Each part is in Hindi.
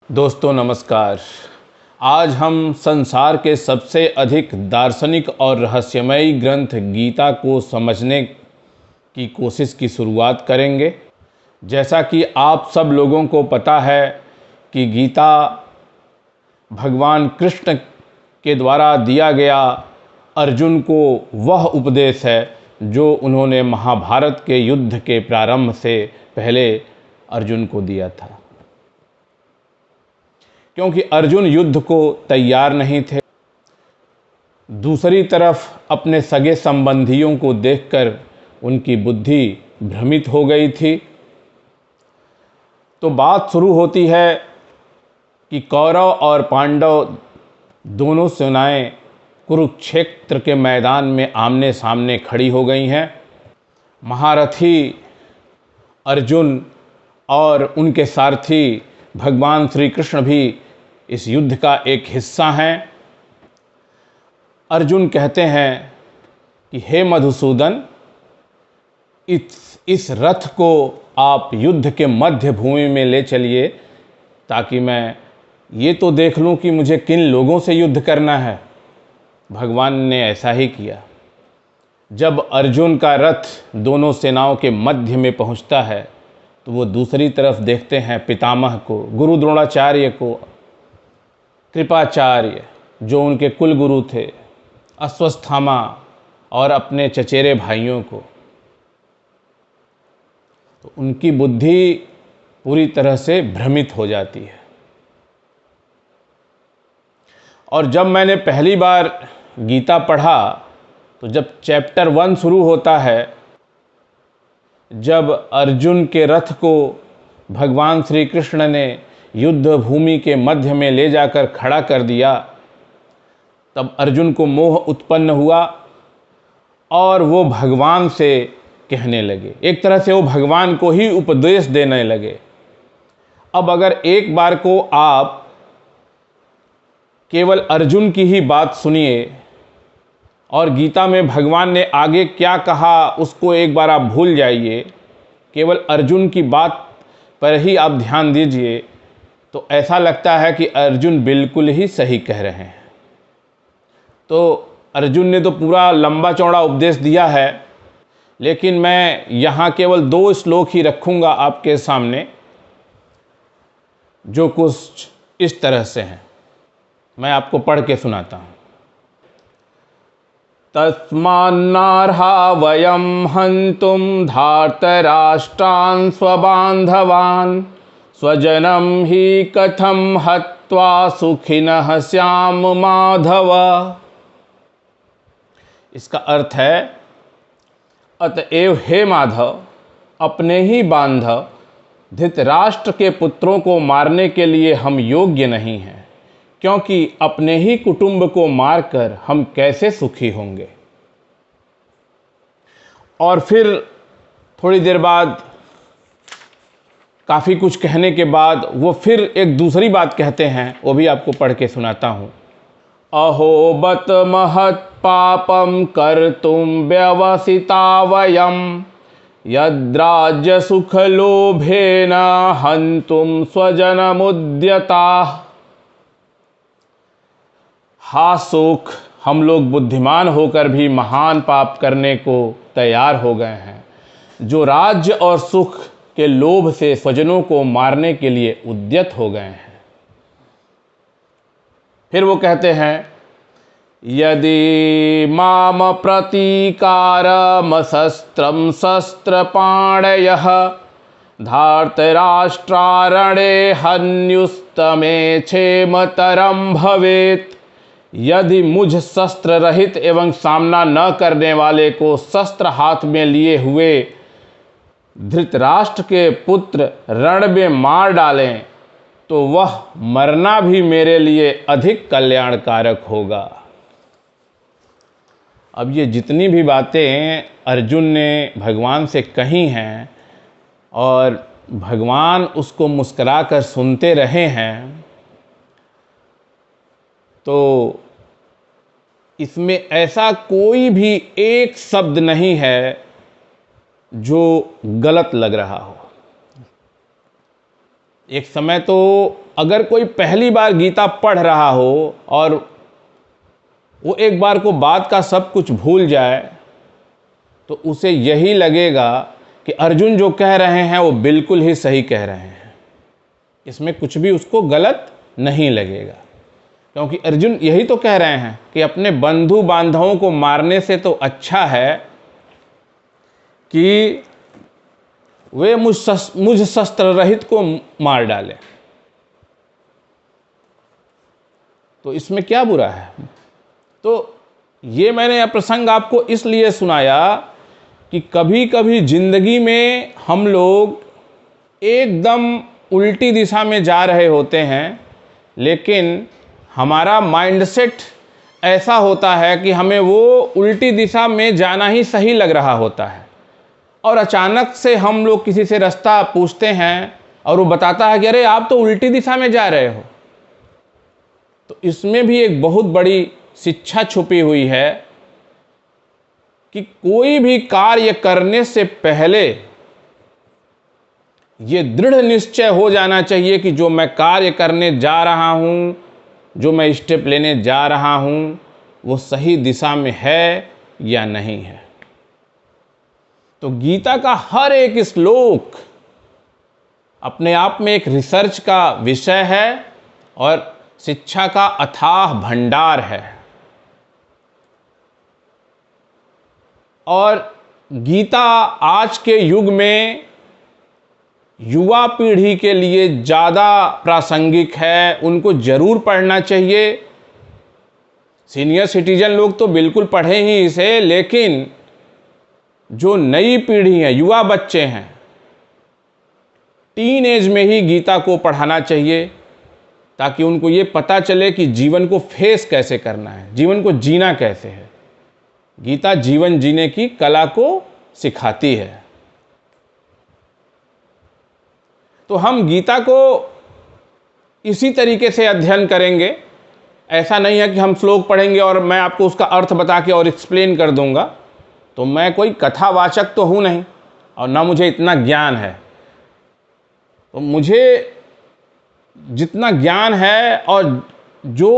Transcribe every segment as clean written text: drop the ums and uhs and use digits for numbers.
दोस्तों नमस्कार। आज हम संसार के सबसे अधिक दार्शनिक और रहस्यमयी ग्रंथ गीता को समझने की कोशिश की शुरुआत करेंगे। जैसा कि आप सब लोगों को पता है कि गीता भगवान कृष्ण के द्वारा दिया गया अर्जुन को वह उपदेश है जो उन्होंने महाभारत के युद्ध के प्रारंभ से पहले अर्जुन को दिया था। क्योंकि अर्जुन युद्ध को तैयार नहीं थे। दूसरी तरफ अपने सगे संबंधियों को देखकर उनकी बुद्धि भ्रमित हो गई थी। तो बात शुरू होती है कि कौरव और पांडव दोनों सेनाएं कुरुक्षेत्र के मैदान में आमने सामने खड़ी हो गई हैं। महारथी अर्जुन और उनके सारथी भगवान श्री कृष्ण भी इस युद्ध का एक हिस्सा हैं। अर्जुन कहते हैं कि हे मधुसूदन, इस रथ को आप युद्ध के मध्य भूमि में ले चलिए ताकि मैं ये तो देख लूं कि मुझे किन लोगों से युद्ध करना है। भगवान ने ऐसा ही किया। जब अर्जुन का रथ दोनों सेनाओं के मध्य में पहुंचता है तो वो दूसरी तरफ देखते हैं पितामह को, गुरु द्रोणाचार्य को, कृपाचार्य जो उनके कुल गुरु थे, अश्वत्थामा और अपने चचेरे भाइयों को। तो उनकी बुद्धि पूरी तरह से भ्रमित हो जाती है। और जब मैंने पहली बार गीता पढ़ा तो जब चैप्टर 1 शुरू होता है, जब अर्जुन के रथ को भगवान श्री कृष्ण ने युद्ध भूमि के मध्य में ले जाकर खड़ा कर दिया, तब अर्जुन को मोह उत्पन्न हुआ और वो भगवान से कहने लगे। एक तरह से वो भगवान को ही उपदेश देने लगे। अब अगर एक बार को आप केवल अर्जुन की ही बात सुनिए और गीता में भगवान ने आगे क्या कहा उसको एक बार आप भूल जाइए, केवल अर्जुन की बात पर ही आप ध्यान दीजिए, तो ऐसा लगता है कि अर्जुन बिल्कुल ही सही कह रहे हैं। तो अर्जुन ने तो पूरा लंबा चौड़ा उपदेश दिया है, लेकिन मैं यहाँ केवल 2 श्लोक ही रखूँगा आपके सामने, जो कुछ इस तरह से हैं। मैं आपको पढ़ के सुनाता हूँ। तस्मान्नार्हा वयं हन्तुं धार्तराष्ट्रान् स्वबान्धवान् स्वजनं हि कथं हत्वा सुखिनः स्याम माधव। इसका अर्थ है, अतएव हे माधव, अपने ही बांधव धृतराष्ट्र के पुत्रों को मारने के लिए हम योग्य नहीं हैं, क्योंकि अपने ही कुटुंब को मारकर हम कैसे सुखी होंगे। और फिर थोड़ी देर बाद, काफ़ी कुछ कहने के बाद, वो फिर एक दूसरी बात कहते हैं, वो भी आपको पढ़ के सुनाता हूँ। अहो बत महत् पापम कर्तुम व्यवसिता वयम यद्राज्य सुख लोभेन हन्तुम स्वजनमुद्यता। हा सुख, हम लोग बुद्धिमान होकर भी महान पाप करने को तैयार हो गए हैं, जो राज्य और सुख के लोभ से स्वजनों को मारने के लिए उद्यत हो गए हैं। फिर वो कहते हैं, यदि माम प्रतीकारम शस्त्रम शस्त्रपाणयः धार्तराष्ट्रारणे हन्युस्तमे क्षेमतरम भवेत्। यदि मुझ शस्त्र रहित एवं सामना न करने वाले को शस्त्र हाथ में लिए हुए धृतराष्ट्र के पुत्र रण में मार डालें तो वह मरना भी मेरे लिए अधिक कल्याणकारक होगा। अब ये जितनी भी बातें अर्जुन ने भगवान से कही हैं और भगवान उसको मुस्कुराकर सुनते रहे हैं, तो इसमें ऐसा कोई भी एक शब्द नहीं है जो गलत लग रहा हो। एक समय तो अगर कोई पहली बार गीता पढ़ रहा हो और वो एक बार को बाद का सब कुछ भूल जाए तो उसे यही लगेगा कि अर्जुन जो कह रहे हैं वो बिल्कुल ही सही कह रहे हैं, इसमें कुछ भी उसको गलत नहीं लगेगा। क्योंकि अर्जुन यही तो कह रहे हैं कि अपने बंधु बांधवों को मारने से तो अच्छा है कि वे मुझ शस्त्र रहित को मार डाले। तो इसमें क्या बुरा है? तो ये मैंने यह प्रसंग आपको इसलिए सुनाया कि कभी कभी जिंदगी में हम लोग एकदम उल्टी दिशा में जा रहे होते हैं, लेकिन हमारा माइंडसेट ऐसा होता है कि हमें वो उल्टी दिशा में जाना ही सही लग रहा होता है, और अचानक से हम लोग किसी से रास्ता पूछते हैं और वो बताता है कि अरे आप तो उल्टी दिशा में जा रहे हो। तो इसमें भी एक बहुत बड़ी शिक्षा छुपी हुई है कि कोई भी कार्य करने से पहले ये दृढ़ निश्चय हो जाना चाहिए कि जो मैं कार्य करने जा रहा हूं, जो मैं स्टेप लेने जा रहा हूं, वो सही दिशा में है या नहीं है। तो गीता का हर एक श्लोक अपने आप में एक रिसर्च का विषय है और शिक्षा का अथाह भंडार है। और गीता आज के युग में युवा पीढ़ी के लिए ज़्यादा प्रासंगिक है, उनको ज़रूर पढ़ना चाहिए। सीनियर सिटीजन लोग तो बिल्कुल पढ़ें ही इसे, लेकिन जो नई पीढ़ी है, युवा बच्चे हैं, टीन एज में ही गीता को पढ़ाना चाहिए, ताकि उनको ये पता चले कि जीवन को फेस कैसे करना है, जीवन को जीना कैसे है। गीता जीवन जीने की कला को सिखाती है। तो हम गीता को इसी तरीके से अध्ययन करेंगे। ऐसा नहीं है कि हम श्लोक पढ़ेंगे और मैं आपको उसका अर्थ बता के और एक्सप्लेन कर दूंगा। तो मैं कोई कथावाचक तो हूँ नहीं और ना मुझे इतना ज्ञान है। तो मुझे जितना ज्ञान है और जो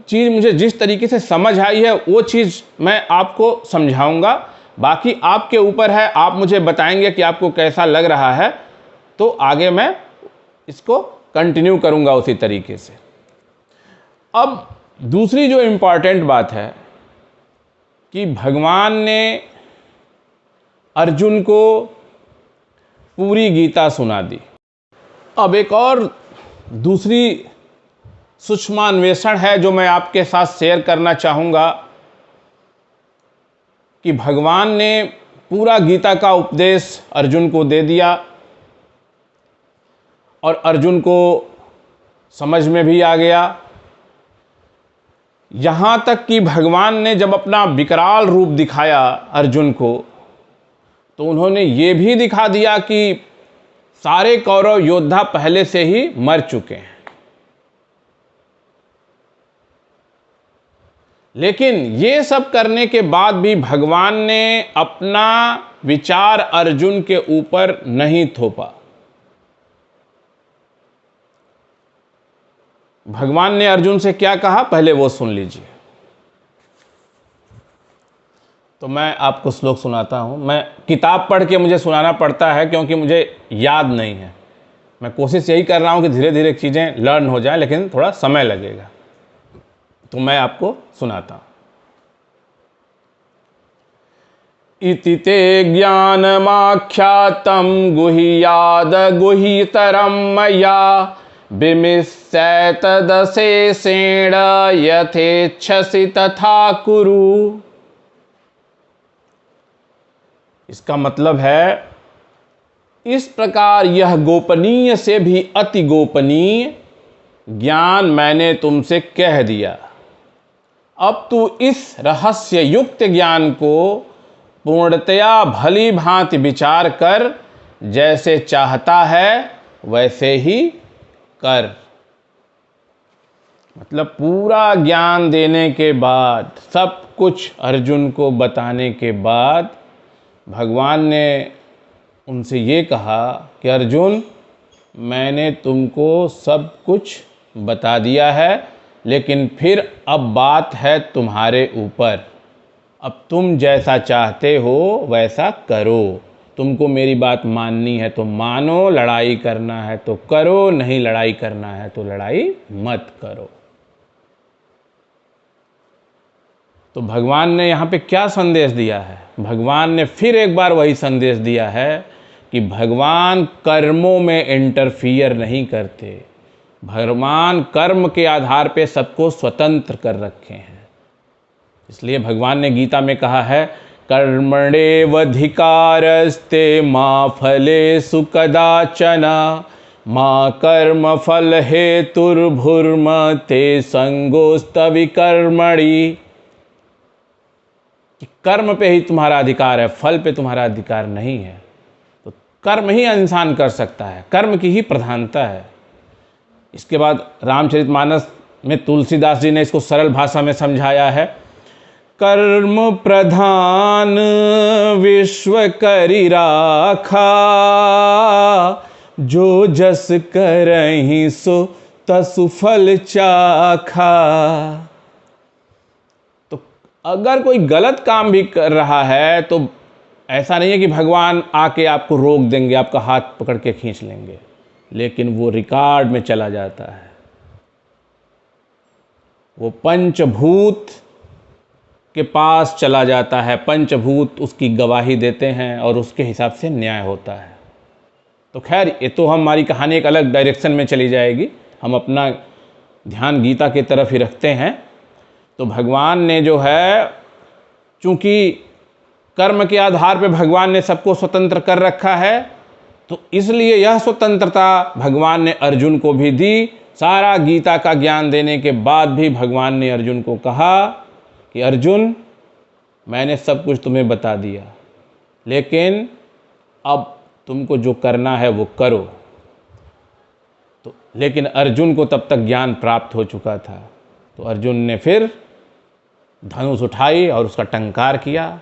चीज़ मुझे जिस तरीके से समझ आई है वो चीज़ मैं आपको समझाऊंगा। बाकी आपके ऊपर है, आप मुझे बताएंगे कि आपको कैसा लग रहा है, तो आगे मैं इसको कंटिन्यू करूंगा उसी तरीके से। अब दूसरी जो इम्पॉर्टेंट बात है कि भगवान ने अर्जुन को पूरी गीता सुना दी। अब एक और दूसरी सूक्ष्मान्वेषण है जो मैं आपके साथ शेयर करना चाहूँगा कि भगवान ने पूरा गीता का उपदेश अर्जुन को दे दिया और अर्जुन को समझ में भी आ गया। यहाँ तक कि भगवान ने जब अपना विकराल रूप दिखाया अर्जुन को, तो उन्होंने ये भी दिखा दिया कि सारे कौरव योद्धा पहले से ही मर चुके हैं। लेकिन ये सब करने के बाद भी भगवान ने अपना विचार अर्जुन के ऊपर नहीं थोपा। भगवान ने अर्जुन से क्या कहा, पहले वो सुन लीजिए। तो मैं आपको श्लोक सुनाता हूँ। मैं किताब पढ़ के मुझे सुनाना पड़ता है क्योंकि मुझे याद नहीं है। मैं कोशिश यही कर रहा हूँ कि धीरे धीरे चीज़ें लर्न हो जाएं, लेकिन थोड़ा समय लगेगा। तो मैं आपको सुनाता हूँ। इति ते ज्ञानमाख्यातं गुह्याद गुह्यतरं मया विमिश्य तदशेषेण यथेच्छसि तथा कुरु। इसका मतलब है, इस प्रकार यह गोपनीय से भी अति गोपनीय ज्ञान मैंने तुमसे कह दिया। अब तू इस रहस्य युक्त ज्ञान को पूर्णतया भली भांति विचार कर, जैसे चाहता है वैसे ही कर। मतलब पूरा ज्ञान देने के बाद, सब कुछ अर्जुन को बताने के बाद भगवान ने उनसे ये कहा कि अर्जुन, मैंने तुमको सब कुछ बता दिया है, लेकिन फिर अब बात है तुम्हारे ऊपर। अब तुम जैसा चाहते हो वैसा करो। तुमको मेरी बात माननी है तो मानो, लड़ाई करना है तो करो, नहीं लड़ाई करना है तो लड़ाई मत करो। तो भगवान ने यहाँ पे क्या संदेश दिया है? भगवान ने फिर एक बार वही संदेश दिया है कि भगवान कर्मों में इंटरफियर नहीं करते। भगवान कर्म के आधार पे सबको स्वतंत्र कर रखे हैं। इसलिए भगवान ने गीता में कहा है, कर्मण्येवाधिकारस्ते मा फलेषु कदाचन मा कर्म फल हेतुर्भुर्मा ते संगोस्तविकर्मणि। कि कर्म पे ही तुम्हारा अधिकार है, फल पे तुम्हारा अधिकार नहीं है। तो कर्म ही इंसान कर सकता है, कर्म की ही प्रधानता है। इसके बाद रामचरितमानस में तुलसीदास जी ने इसको सरल भाषा में समझाया है, कर्म प्रधान विश्व करि राखा, जो जस करहि सो तसु फल चाखा। तो अगर कोई गलत काम भी कर रहा है तो ऐसा नहीं है कि भगवान आके आपको रोक देंगे, आपका हाथ पकड़ के खींच लेंगे, लेकिन वो रिकॉर्ड में चला जाता है। वो पंचभूत के पास चला जाता है, पंचभूत उसकी गवाही देते हैं और उसके हिसाब से न्याय होता है। तो खैर, ये तो हमारी कहानी एक अलग डायरेक्शन में चली जाएगी, हम अपना ध्यान गीता की तरफ ही रखते हैं। तो भगवान ने जो है, चूंकि कर्म के आधार पर भगवान ने सबको स्वतंत्र कर रखा है, तो इसलिए यह स्वतंत्रता भगवान ने अर्जुन को भी दी। सारा गीता का ज्ञान देने के बाद भी भगवान ने अर्जुन को कहा कि अर्जुन, मैंने सब कुछ तुम्हें बता दिया, लेकिन अब तुमको जो करना है वो करो। तो लेकिन अर्जुन को तब तक ज्ञान प्राप्त हो चुका था। तो अर्जुन ने फिर धनुष उठाई और उसका टंकार किया,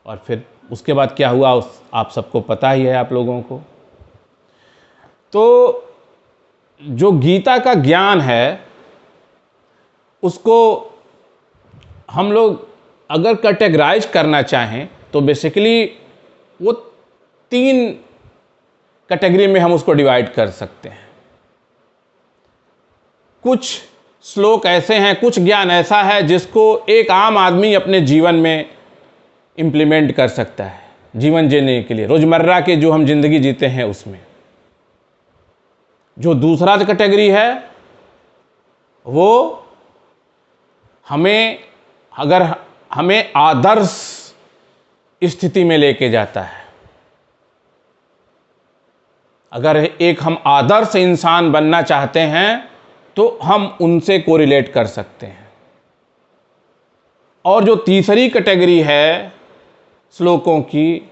और फिर उसके बाद क्या हुआ आप सबको पता ही है, आप लोगों को। तो जो गीता का ज्ञान है उसको हम लोग अगर कैटेगराइज करना चाहें तो बेसिकली वो 3 कैटेगरी में हम उसको डिवाइड कर सकते हैं। कुछ श्लोक ऐसे हैं, कुछ ज्ञान ऐसा है जिसको एक आम आदमी अपने जीवन में इम्प्लीमेंट कर सकता है, जीवन जीने के लिए, रोजमर्रा के जो हम जिंदगी जीते हैं उसमें। जो दूसरा कैटेगरी है वो हमें आदर्श स्थिति में लेके जाता है। अगर एक हम आदर्श इंसान बनना चाहते हैं तो हम उनसे कोरिलेट कर सकते हैं। और जो तीसरी कैटेगरी है श्लोकों की,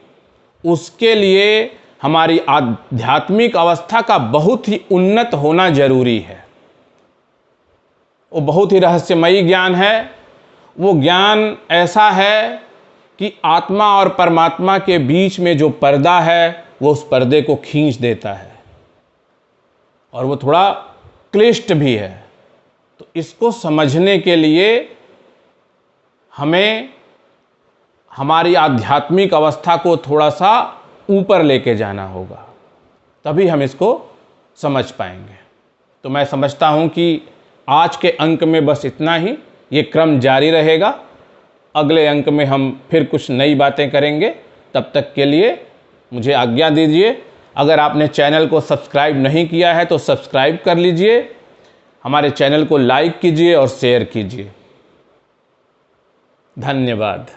उसके लिए हमारी आध्यात्मिक अवस्था का बहुत ही उन्नत होना जरूरी है। वो बहुत ही रहस्यमयी ज्ञान है। वो ज्ञान ऐसा है कि आत्मा और परमात्मा के बीच में जो पर्दा है वो उस पर्दे को खींच देता है, और वो थोड़ा क्लिष्ट भी है। तो इसको समझने के लिए हमें हमारी आध्यात्मिक अवस्था को थोड़ा सा ऊपर लेके जाना होगा, तभी हम इसको समझ पाएंगे। तो मैं समझता हूँ कि आज के अंक में बस इतना ही। ये क्रम जारी रहेगा, अगले अंक में हम फिर कुछ नई बातें करेंगे। तब तक के लिए मुझे आज्ञा दीजिए। अगर आपने चैनल को सब्सक्राइब नहीं किया है तो सब्सक्राइब कर लीजिए, हमारे चैनल को लाइक कीजिए और शेयर कीजिए। धन्यवाद।